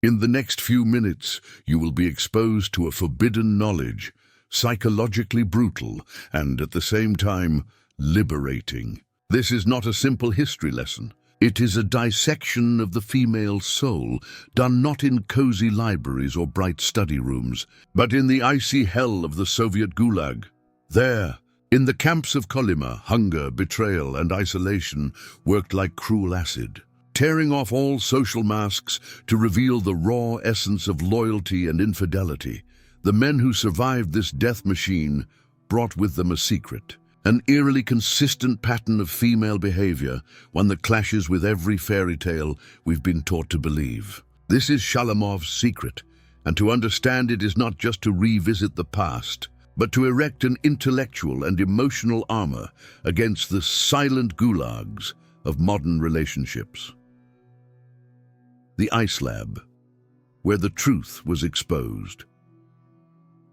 In the next few minutes, you will be exposed to a forbidden knowledge, psychologically brutal and, at the same time, liberating. This is not a simple history lesson. It is a dissection of the female soul, done not in cozy libraries or bright study rooms, but in the icy hell of the Soviet Gulag. There, in the camps of Kolyma, hunger, betrayal, and isolation worked like cruel acid, tearing off all social masks to reveal the raw essence of loyalty and infidelity. The men who survived this death machine brought with them a secret, an eerily consistent pattern of female behavior, one that clashes with every fairy tale we've been taught to believe. This is Shalamov's secret, and to understand it is not just to revisit the past, but to erect an intellectual and emotional armor against the silent gulags of modern relationships. The ice lab, where the truth was exposed.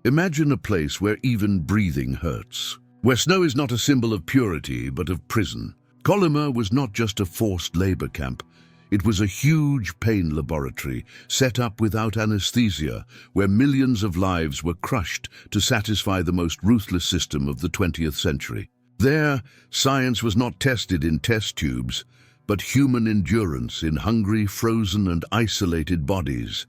Imagine a place where even breathing hurts, where snow is not a symbol of purity but of prison. Kolyma was not just a forced labor camp. It was a huge pain laboratory set up without anesthesia, where millions of lives were crushed to satisfy the most ruthless system of the 20th century. There, science was not tested in test tubes, but human endurance in hungry, frozen, and isolated bodies.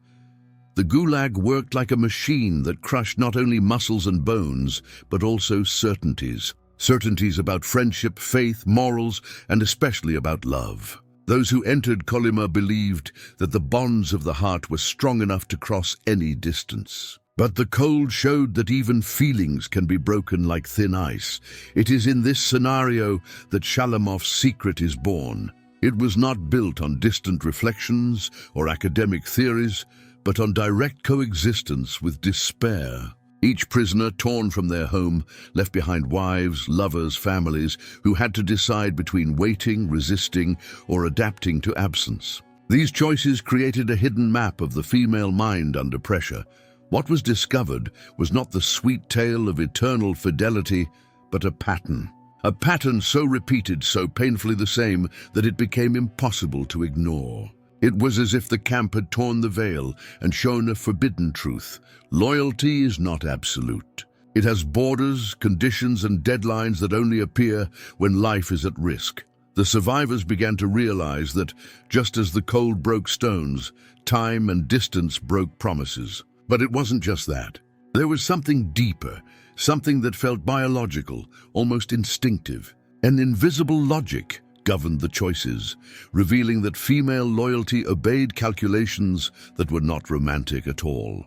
The Gulag worked like a machine that crushed not only muscles and bones, but also certainties. Certainties about friendship, faith, morals, and especially about love. Those who entered Kolyma believed that the bonds of the heart were strong enough to cross any distance. But the cold showed that even feelings can be broken like thin ice. It is in this scenario that Shalamov's secret is born. It was not built on distant reflections or academic theories, but on direct coexistence with despair. Each prisoner torn from their home, left behind wives, lovers, families, who had to decide between waiting, resisting, or adapting to absence. These choices created a hidden map of the female mind under pressure. What was discovered was not the sweet tale of eternal fidelity, but a pattern. A pattern so repeated, so painfully the same, that it became impossible to ignore. It was as if the camp had torn the veil and shown a forbidden truth. Loyalty is not absolute. It has borders, conditions, and deadlines that only appear when life is at risk. The survivors began to realize that, just as the cold broke stones, time and distance broke promises. But it wasn't just that. There was something deeper, something that felt biological, almost instinctive. An invisible logic governed the choices, revealing that female loyalty obeyed calculations that were not romantic at all.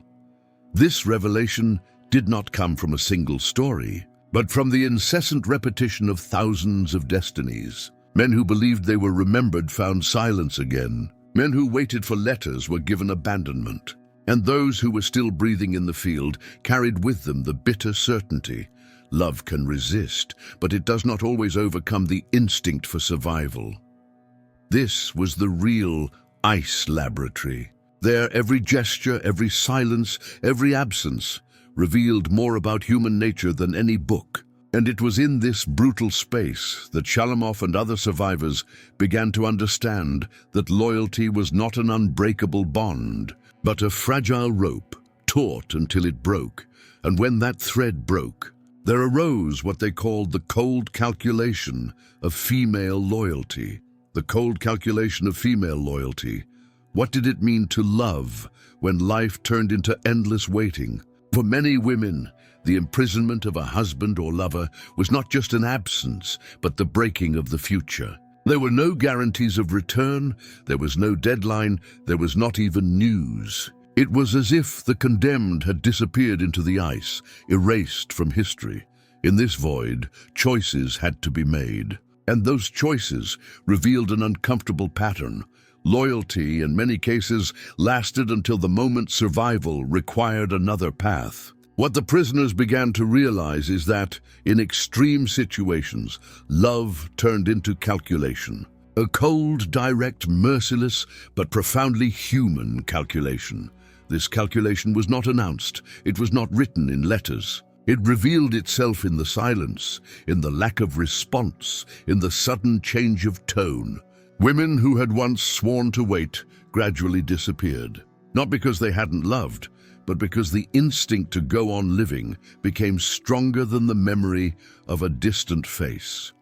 This revelation did not come from a single story, but from the incessant repetition of thousands of destinies. Men who believed they were remembered found silence again. Men who waited for letters were given abandonment. And those who were still breathing in the field carried with them the bitter certainty. Love can resist, but it does not always overcome the instinct for survival. This was the real ice laboratory. There, every gesture, every silence, every absence revealed more about human nature than any book. And it was in this brutal space that Shalamov and other survivors began to understand that loyalty was not an unbreakable bond, but a fragile rope, taut until it broke. And when that thread broke, there arose what they called the cold calculation of female loyalty. The cold calculation of female loyalty. What did it mean to love when life turned into endless waiting? For many women, the imprisonment of a husband or lover was not just an absence, but the breaking of the future. There were no guarantees of return, there was no deadline, there was not even news. It was as if the condemned had disappeared into the ice, erased from history. In this void, choices had to be made. And those choices revealed an uncomfortable pattern. Loyalty, in many cases, lasted until the moment survival required another path. What the prisoners began to realize is that, in extreme situations, love turned into calculation. A cold, direct, merciless, but profoundly human calculation. This calculation was not announced. It was not written in letters. It revealed itself in the silence, in the lack of response, in the sudden change of tone. Women who had once sworn to wait gradually disappeared. Not because they hadn't loved, but because the instinct to go on living became stronger than the memory of a distant face.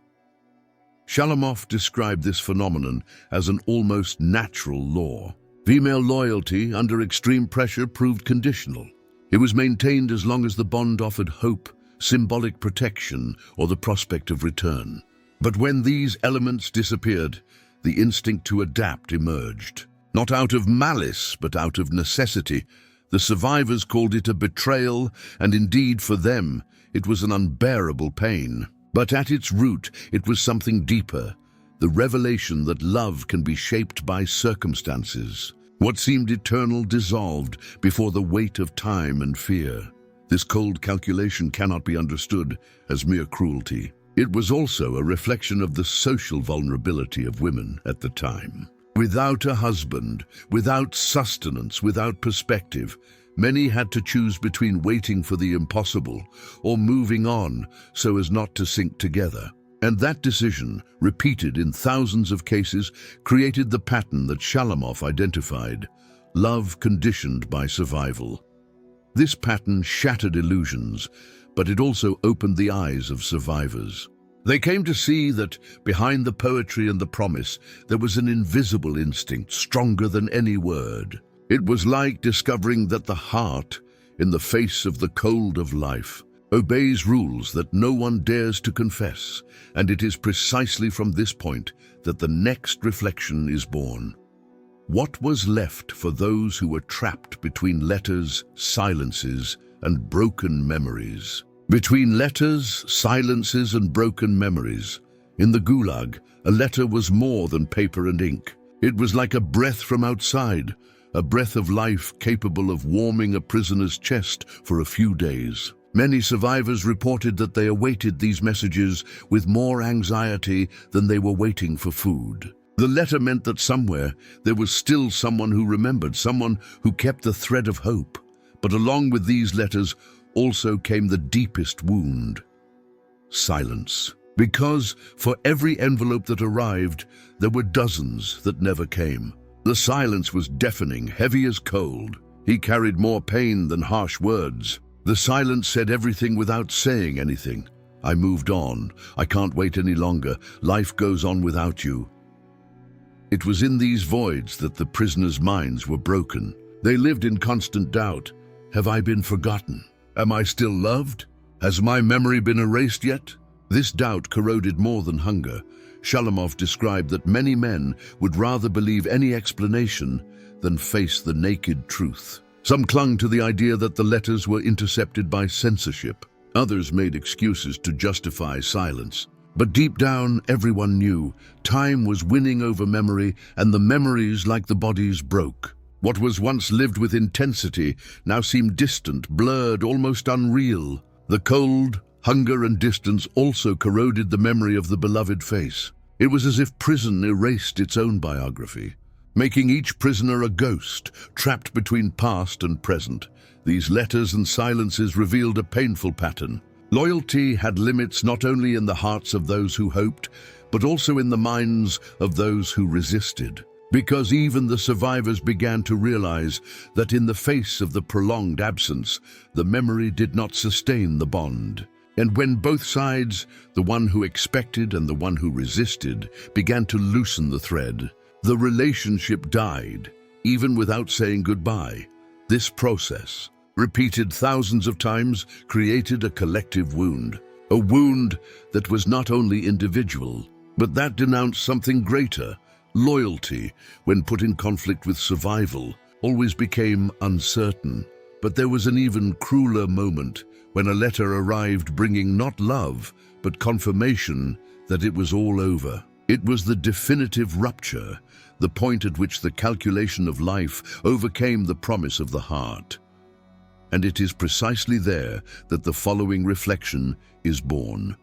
Shalamov described this phenomenon as an almost natural law. Female loyalty under extreme pressure proved conditional. It was maintained as long as the bond offered hope, symbolic protection, or the prospect of return. But when these elements disappeared, the instinct to adapt emerged. Not out of malice, but out of necessity. The survivors called it a betrayal, and indeed for them, it was an unbearable pain. But at its root, it was something deeper, the revelation that love can be shaped by circumstances. What seemed eternal dissolved before the weight of time and fear. This cold calculation cannot be understood as mere cruelty. It was also a reflection of the social vulnerability of women at the time. Without a husband, without sustenance, without perspective, many had to choose between waiting for the impossible or moving on so as not to sink together. And that decision, repeated in thousands of cases, created the pattern that Shalamov identified: love conditioned by survival. This pattern shattered illusions, but it also opened the eyes of survivors. They came to see that behind the poetry and the promise, there was an invisible instinct stronger than any word. It was like discovering that the heart, in the face of the cold of life, obeys rules that no one dares to confess, and it is precisely from this point that the next reflection is born. What was left for those who were trapped between letters, silences, and broken memories? Between letters, silences, and broken memories, in the Gulag, a letter was more than paper and ink. It was like a breath from outside, a breath of life capable of warming a prisoner's chest for a few days. Many survivors reported that they awaited these messages with more anxiety than they were waiting for food. The letter meant that somewhere there was still someone who remembered, someone who kept the thread of hope. But along with these letters also came the deepest wound: silence. Because for every envelope that arrived, there were dozens that never came. The silence was deafening, heavy as cold. He carried more pain than harsh words. The silence said everything without saying anything. I moved on. I can't wait any longer. Life goes on without you. It was in these voids that the prisoners' minds were broken. They lived in constant doubt. Have I been forgotten? Am I still loved? Has my memory been erased yet? This doubt corroded more than hunger. Shalamov described that many men would rather believe any explanation than face the naked truth. Some clung to the idea that the letters were intercepted by censorship. Others made excuses to justify silence. But deep down, everyone knew time was winning over memory, and the memories, like the bodies, broke. What was once lived with intensity now seemed distant, blurred, almost unreal. The cold, hunger, and distance also corroded the memory of the beloved face. It was as if prison erased its own biography, making each prisoner a ghost, trapped between past and present. These letters and silences revealed a painful pattern. Loyalty had limits not only in the hearts of those who hoped, but also in the minds of those who resisted. Because even the survivors began to realize that in the face of the prolonged absence, the memory did not sustain the bond. And when both sides, the one who expected and the one who resisted, began to loosen the thread, the relationship died, even without saying goodbye. This process, repeated thousands of times, created a collective wound. A wound that was not only individual, but that denounced something greater. Loyalty, when put in conflict with survival, always became uncertain. But there was an even crueler moment when a letter arrived bringing not love, but confirmation that it was all over. It was the definitive rupture, the point at which the calculation of life overcame the promise of the heart. And it is precisely there that the following reflection is born.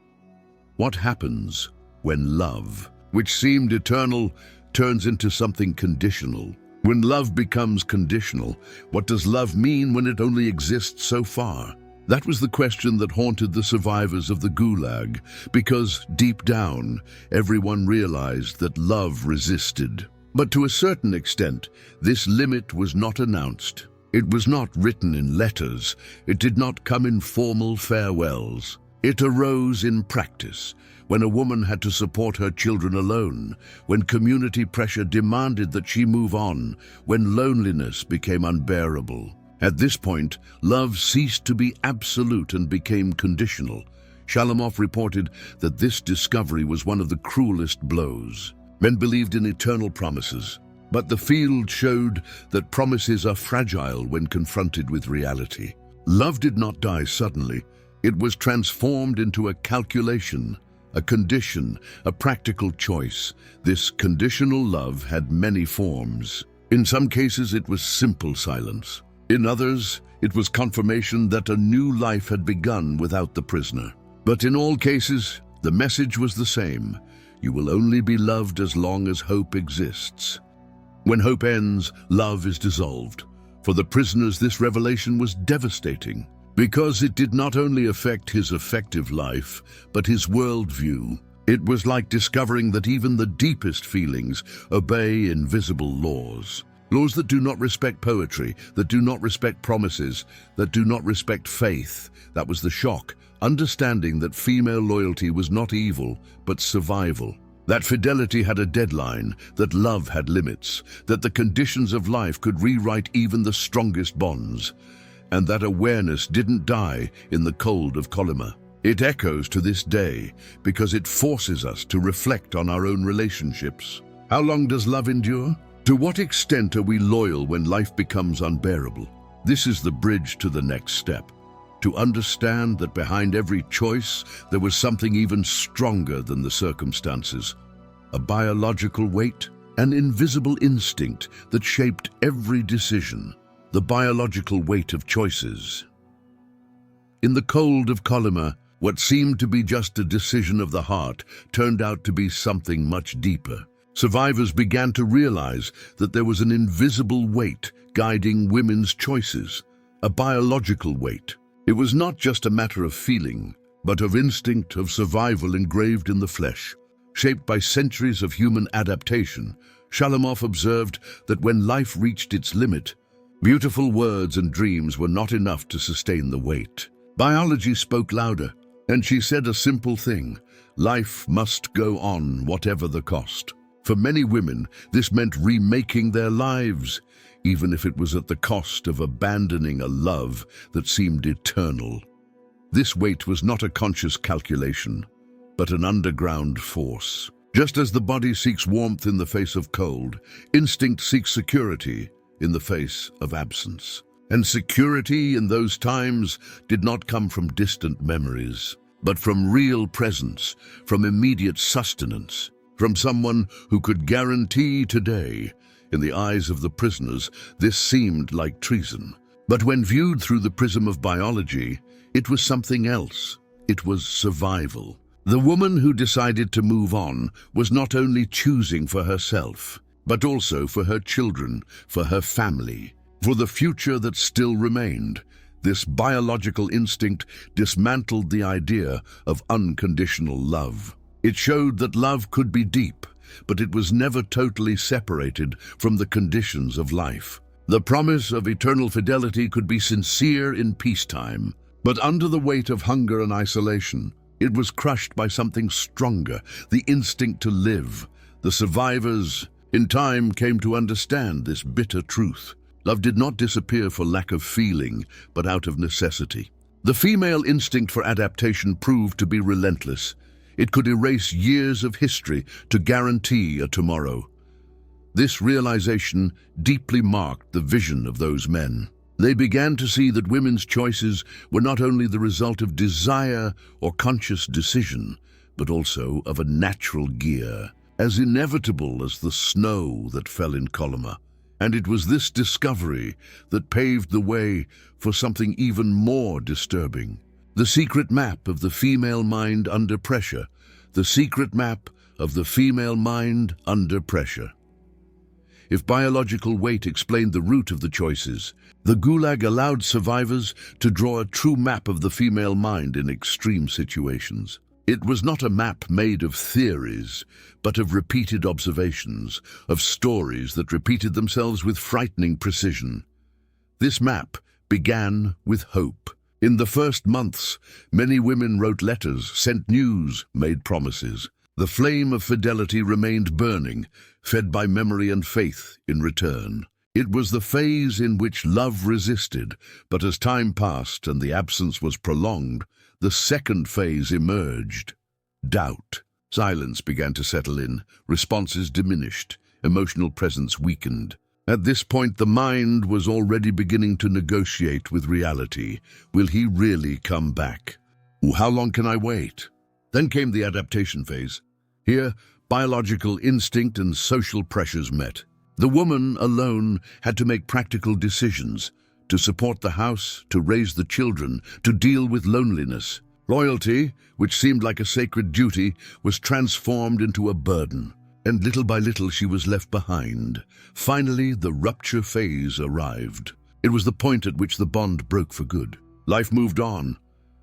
What happens when love, which seemed eternal, turns into something conditional? When love becomes conditional, what does love mean when it only exists so far? That was the question that haunted the survivors of the Gulag, because deep down, everyone realized that love resisted. But to a certain extent, this limit was not announced. It was not written in letters. It did not come in formal farewells. It arose in practice, when a woman had to support her children alone, when community pressure demanded that she move on, when loneliness became unbearable. At this point, love ceased to be absolute and became conditional. Shalamov reported that this discovery was one of the cruelest blows. Men believed in eternal promises, but the field showed that promises are fragile when confronted with reality. Love did not die suddenly. It was transformed into a calculation, a condition, a practical choice. This conditional love had many forms. In some cases, it was simple silence. In others, it was confirmation that a new life had begun without the prisoner. But in all cases, the message was the same. You will only be loved as long as hope exists. When hope ends, love is dissolved. For the prisoners, this revelation was devastating, because it did not only affect his effective life, but his worldview. It was like discovering that even the deepest feelings obey invisible laws. Laws that do not respect poetry, that do not respect promises, that do not respect faith. That was the shock, understanding that female loyalty was not evil, but survival. That fidelity had a deadline, that love had limits, that the conditions of life could rewrite even the strongest bonds. And that awareness didn't die in the cold of Kolyma. It echoes to this day because it forces us to reflect on our own relationships. How long does love endure? To what extent are we loyal when life becomes unbearable? This is the bridge to the next step. To understand that behind every choice there was something even stronger than the circumstances. A biological weight, an invisible instinct that shaped every decision. The biological weight of choices. In the cold of Kolyma, what seemed to be just a decision of the heart turned out to be something much deeper. Survivors began to realize that there was an invisible weight guiding women's choices, a biological weight. It was not just a matter of feeling, but of instinct, of survival engraved in the flesh. Shaped by centuries of human adaptation, Shalamov observed that when life reached its limit, beautiful words and dreams were not enough to sustain the weight. Biology spoke louder, and she said a simple thing: life must go on, whatever the cost. For many women, this meant remaking their lives, even if it was at the cost of abandoning a love that seemed eternal. This weight was not a conscious calculation, but an underground force. Just as the body seeks warmth in the face of cold, instinct seeks security in the face of absence. And security in those times did not come from distant memories, but from real presence, from immediate sustenance, from someone who could guarantee today. In the eyes of the prisoners, this seemed like treason. But when viewed through the prism of biology, it was something else. It was survival. The woman who decided to move on was not only choosing for herself, but also for her children, for her family, for the future that still remained. This biological instinct dismantled the idea of unconditional love. It showed that love could be deep, but it was never totally separated from the conditions of life. The promise of eternal fidelity could be sincere in peacetime, but under the weight of hunger and isolation, it was crushed by something stronger, the instinct to live. The survivors, in time, came to understand this bitter truth. Love did not disappear for lack of feeling, but out of necessity. The female instinct for adaptation proved to be relentless. It could erase years of history to guarantee a tomorrow. This realization deeply marked the vision of those men. They began to see that women's choices were not only the result of desire or conscious decision, but also of a natural gear, as inevitable as the snow that fell in Kolyma. And it was this discovery that paved the way for something even more disturbing. The secret map of the female mind under pressure. The secret map of the female mind under pressure. If biological weight explained the root of the choices, the Gulag allowed survivors to draw a true map of the female mind in extreme situations. It was not a map made of theories, but of repeated observations, of stories that repeated themselves with frightening precision. This map began with hope. In the first months, many women wrote letters, sent news, made promises. The flame of fidelity remained burning, fed by memory and faith in return. It was the phase in which love resisted, but as time passed and the absence was prolonged, the second phase emerged. Doubt. Silence began to settle in, responses diminished, emotional presence weakened. At this point, the mind was already beginning to negotiate with reality. Will he really come back? How long can I wait? Then came the adaptation phase. Here, biological instinct and social pressures met. The woman alone had to make practical decisions, to support the house, to raise the children, to deal with loneliness. Loyalty, which seemed like a sacred duty, was transformed into a burden, and little by little she was left behind. Finally, the rupture phase arrived. It was the point at which the bond broke for good. Life moved on,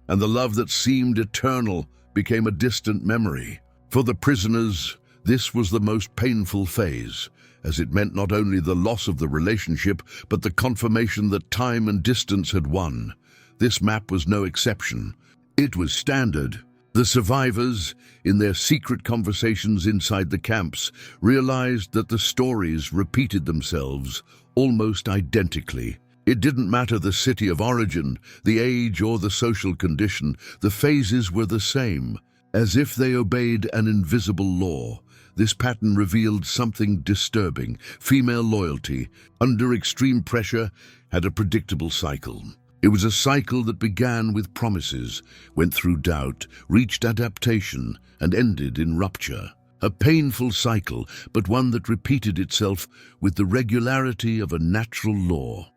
and the love that seemed eternal became a distant memory. For the prisoners, this was the most painful phase, as it meant not only the loss of the relationship, but the confirmation that time and distance had won. This map was no exception. It was standard. The survivors, in their secret conversations inside the camps, realized that the stories repeated themselves almost identically. It didn't matter the city of origin, the age, or the social condition. The phases were the same, as if they obeyed an invisible law. This pattern revealed something disturbing. Female loyalty, under extreme pressure, had a predictable cycle. It was a cycle that began with promises, went through doubt, reached adaptation, and ended in rupture. A painful cycle, but one that repeated itself with the regularity of a natural law.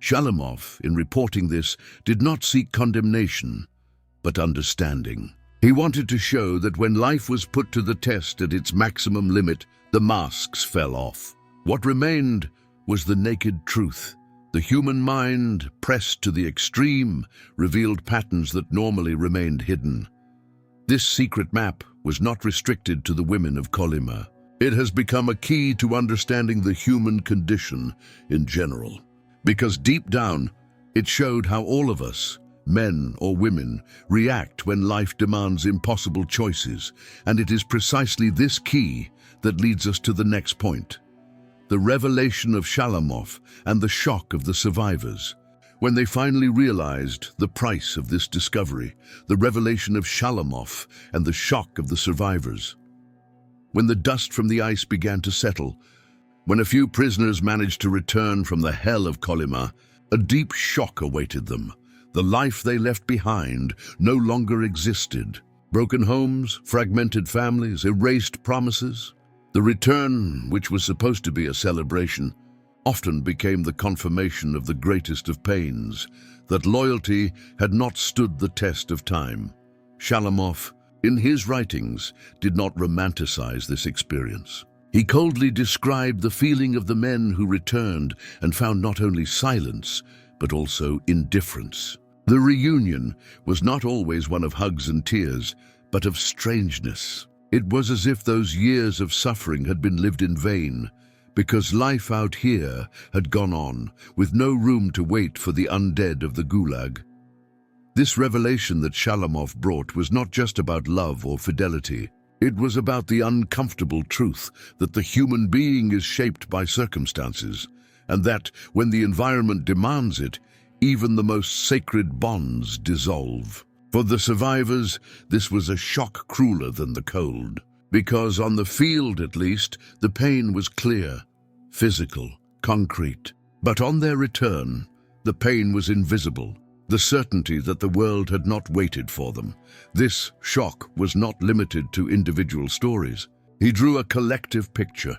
Shalamov, in reporting this, did not seek condemnation, but understanding. He wanted to show that when life was put to the test at its maximum limit, the masks fell off. What remained was the naked truth. The human mind, pressed to the extreme, revealed patterns that normally remained hidden. This secret map was not restricted to the women of Kolyma. It has become a key to understanding the human condition in general. Because deep down, it showed how all of us, men or women, react when life demands impossible choices, and it is precisely this key that leads us to the next point. The revelation of Shalamov and the shock of the survivors. When they finally realized the price of this discovery, the revelation of Shalamov and the shock of the survivors. When the dust from the ice began to settle, when a few prisoners managed to return from the hell of Kolyma, a deep shock awaited them. The life they left behind no longer existed. Broken homes, fragmented families, erased promises. The return, which was supposed to be a celebration, often became the confirmation of the greatest of pains, that loyalty had not stood the test of time. Shalamov, in his writings, did not romanticize this experience. He coldly described the feeling of the men who returned and found not only silence, but also indifference. The reunion was not always one of hugs and tears, but of strangeness. It was as if those years of suffering had been lived in vain, because life out here had gone on, with no room to wait for the undead of the Gulag. This revelation that Shalamov brought was not just about love or fidelity. It was about the uncomfortable truth that the human being is shaped by circumstances, and that, when the environment demands it, even the most sacred bonds dissolve. For the survivors, this was a shock crueler than the cold, because on the field, at least, the pain was clear, physical, concrete. But on their return, the pain was invisible, the certainty that the world had not waited for them. This shock was not limited to individual stories. He drew a collective picture.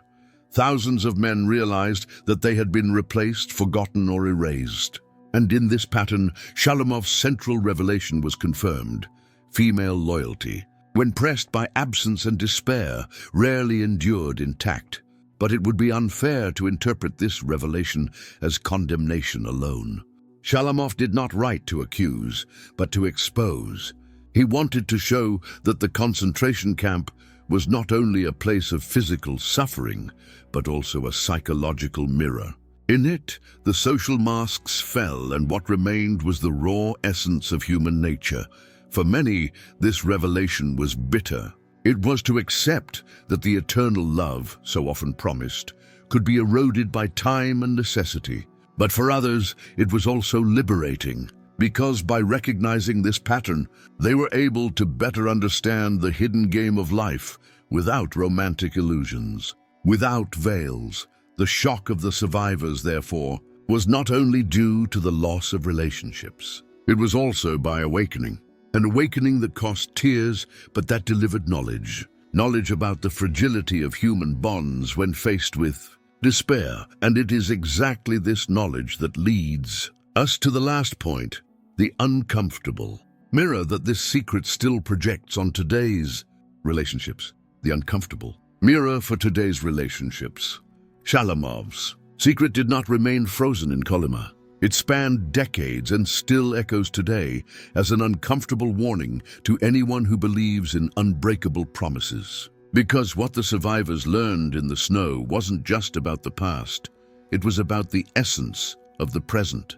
Thousands of men realized that they had been replaced, forgotten, or erased. And in this pattern, Shalamov's central revelation was confirmed: female loyalty, when pressed by absence and despair, rarely endured intact. But it would be unfair to interpret this revelation as condemnation alone. Shalamov did not write to accuse, but to expose. He wanted to show that the concentration camp was not only a place of physical suffering, but also a psychological mirror. In it, the social masks fell, and what remained was the raw essence of human nature. For many, this revelation was bitter. It was to accept that the eternal love, so often promised, could be eroded by time and necessity. But for others, it was also liberating, because by recognizing this pattern, they were able to better understand the hidden game of life without romantic illusions, without veils. The shock of the survivors, therefore, was not only due to the loss of relationships. It was also by awakening. An awakening that cost tears, but that delivered knowledge. Knowledge about the fragility of human bonds when faced with despair. And it is exactly this knowledge that leads us to the last point, the uncomfortable mirror that this secret still projects on today's relationships. The uncomfortable mirror for today's relationships. Shalamov's secret did not remain frozen in Kolyma. It spanned decades and still echoes today as an uncomfortable warning to anyone who believes in unbreakable promises. Because what the survivors learned in the snow wasn't just about the past, it was about the essence of the present.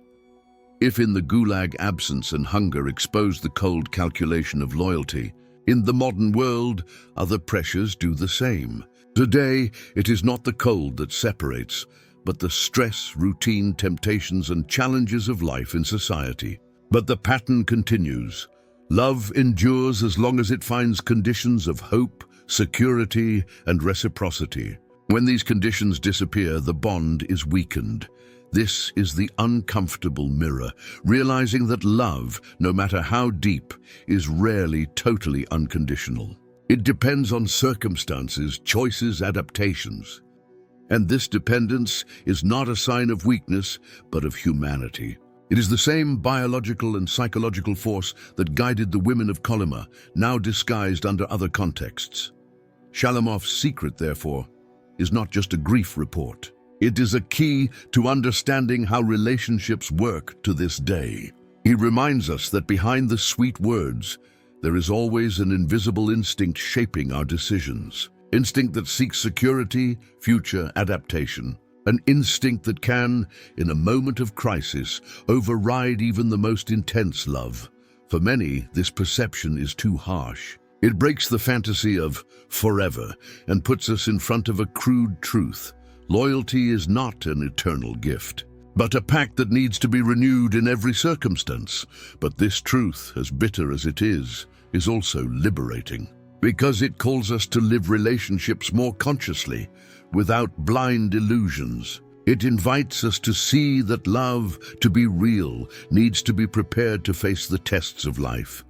If in the gulag absence and hunger exposed the cold calculation of loyalty, in the modern world, other pressures do the same. Today, it is not the cold that separates, but the stress, routine, temptations, and challenges of life in society. But the pattern continues. Love endures as long as it finds conditions of hope, security, and reciprocity. When these conditions disappear, the bond is weakened. This is the uncomfortable mirror, realizing that love, no matter how deep, is rarely totally unconditional. It depends on circumstances, choices, adaptations. And this dependence is not a sign of weakness, but of humanity. It is the same biological and psychological force that guided the women of Kolyma, now disguised under other contexts. Shalamov's secret, therefore, is not just a grief report. It is a key to understanding how relationships work to this day. He reminds us that behind the sweet words, there is always an invisible instinct shaping our decisions. Instinct that seeks security, future adaptation. An instinct that can, in a moment of crisis, override even the most intense love. For many, this perception is too harsh. It breaks the fantasy of forever and puts us in front of a crude truth. Loyalty is not an eternal gift, but a pact that needs to be renewed in every circumstance. But this truth, as bitter as it is also liberating, because it calls us to live relationships more consciously, without blind illusions. It invites us to see that love, to be real, needs to be prepared to face the tests of life.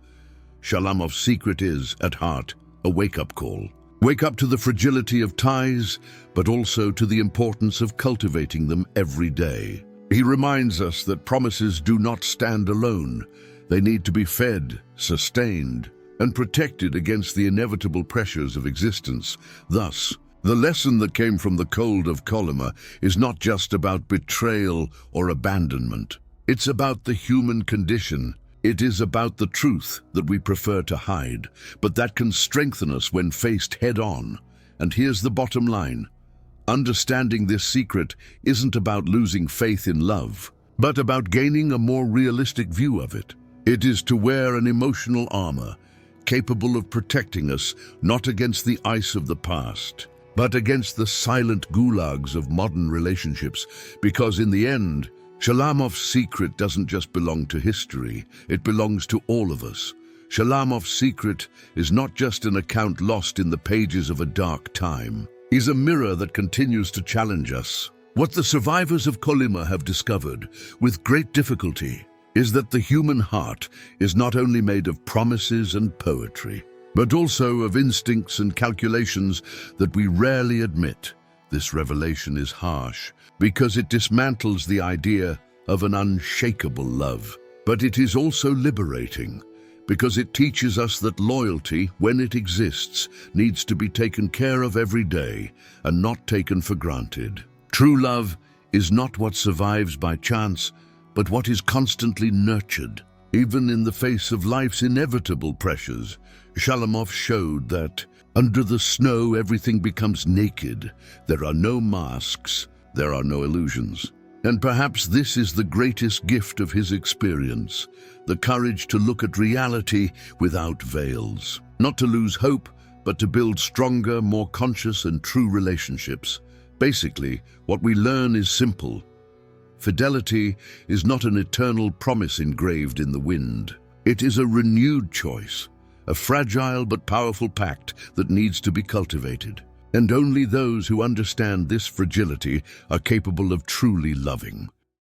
Shalamov's secret is, at heart, a wake-up call. Wake up to the fragility of ties, but also to the importance of cultivating them every day. He reminds us that promises do not stand alone. They need to be fed, sustained, and protected against the inevitable pressures of existence. Thus, the lesson that came from the cold of Kolyma is not just about betrayal or abandonment. It's about the human condition. It is about the truth that we prefer to hide, but that can strengthen us when faced head-on. And here's the bottom line. Understanding this secret isn't about losing faith in love, but about gaining a more realistic view of it. It is to wear an emotional armor, capable of protecting us not against the ice of the past, but against the silent gulags of modern relationships, because in the end, Shalamov's secret doesn't just belong to history, it belongs to all of us. Shalamov's secret is not just an account lost in the pages of a dark time. He's a mirror that continues to challenge us. What the survivors of Kolyma have discovered, with great difficulty, is that the human heart is not only made of promises and poetry, but also of instincts and calculations that we rarely admit. This revelation is harsh, because it dismantles the idea of an unshakable love. But it is also liberating, because it teaches us that loyalty, when it exists, needs to be taken care of every day and not taken for granted. True love is not what survives by chance, but what is constantly nurtured. Even in the face of life's inevitable pressures, Shalamov showed that under the snow everything becomes naked. There are no masks, there are no illusions. And perhaps this is the greatest gift of his experience, the courage to look at reality without veils. Not to lose hope, but to build stronger, more conscious and true relationships. Basically, what we learn is simple. Fidelity is not an eternal promise engraved in the wind. It is a renewed choice, a fragile but powerful pact that needs to be cultivated. And only those who understand this fragility are capable of truly loving.